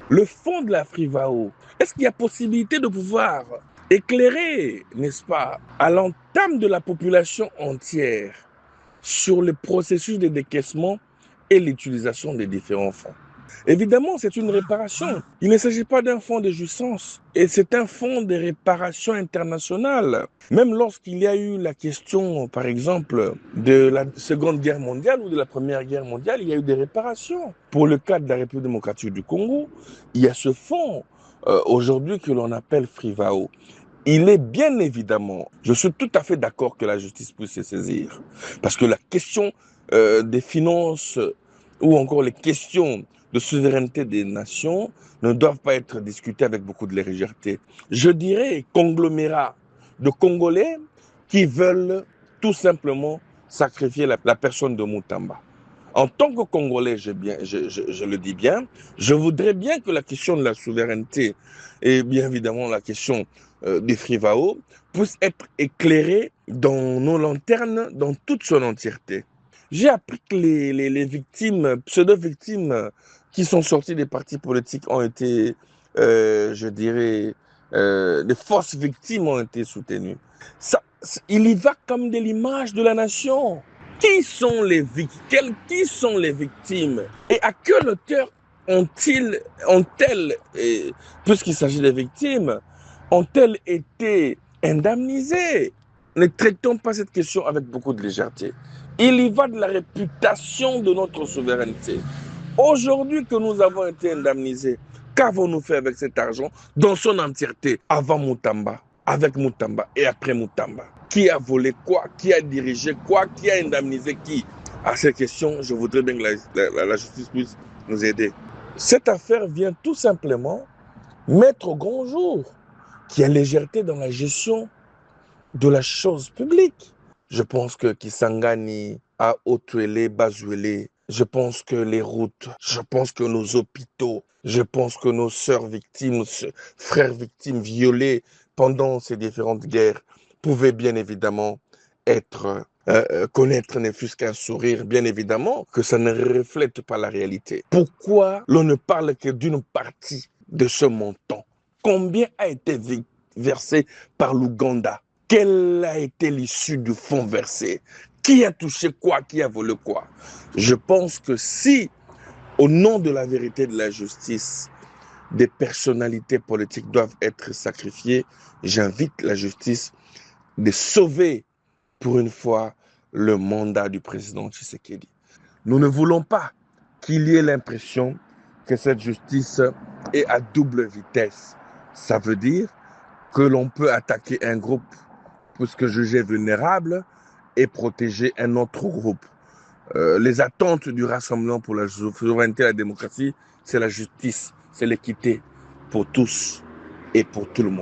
le fond de la Frivao, est-ce qu'il y a possibilité de pouvoir éclairer, n'est-ce pas, à l'entame de la population entière sur le processus de décaissement et l'utilisation des différents fonds? Évidemment, c'est une réparation. Il ne s'agit pas d'un fonds de jouissance, et c'est un fonds de réparation internationale. Même lorsqu'il y a eu la question, par exemple, de la Seconde Guerre mondiale ou de la Première Guerre mondiale, il y a eu des réparations. Pour le cas de la République démocratique du Congo, il y a ce fonds aujourd'hui que l'on appelle Frivao. Il est bien évidemment, je suis tout à fait d'accord que la justice puisse se saisir. Parce que la question des finances ou encore les questions de souveraineté des nations ne doivent pas être discutées avec beaucoup de légèreté. Je dirais conglomérat de Congolais qui veulent tout simplement sacrifier la personne de Moutamba. En tant que Congolais, je le dis bien, je voudrais bien que la question de la souveraineté et bien évidemment la question des Frivao puisse être éclairée dans nos lanternes dans toute son entièreté. J'ai appris que les victimes, pseudo-victimes qui sont sorties des partis politiques ont été, je dirais, les fausses victimes ont été soutenues. Ça, il y va comme de l'image de la nation. Qui sont les victimes? Qui sont les victimes? Et à quelle hauteur ont-elles, puisqu'il s'agit des victimes, ont-elles été indemnisées? Ne traitons pas cette question avec beaucoup de légèreté. Il y va de la réputation de notre souveraineté. Aujourd'hui que nous avons été indemnisés, qu'avons-nous fait avec cet argent dans son entièreté avant Moutamba, avec Moutamba et après Moutamba? Qui a volé quoi? Qui a dirigé quoi? Qui a indemnisé qui? À ces questions, je voudrais bien que la justice puisse nous aider. Cette affaire vient tout simplement mettre au grand jour qu'il y a légèreté dans la gestion de la chose publique. Je pense que Kisangani a Otuele, Bazuele. Je pense que les routes, je pense que nos hôpitaux, je pense que nos sœurs victimes, frères victimes violés pendant ces différentes guerres pouvaient bien évidemment être connaître ne fût-ce qu'un sourire, bien évidemment que ça ne reflète pas la réalité. Pourquoi l'on ne parle que d'une partie de ce montant? Combien a été versé par l'Ouganda? Quelle a été l'issue du fonds versé? Qui a touché quoi? Qui a volé quoi? Je pense que si, au nom de la vérité et de la justice, des personnalités politiques doivent être sacrifiées, j'invite la justice de sauver, pour une fois, le mandat du président Tshisekedi. Nous ne voulons pas qu'il y ait l'impression que cette justice est à double vitesse. Ça veut dire que l'on peut attaquer un groupe puisque jugé vulnérable et protéger un autre groupe. Les attentes du Rassemblement pour la souveraineté et la démocratie, c'est la justice, c'est l'équité pour tous et pour tout le monde.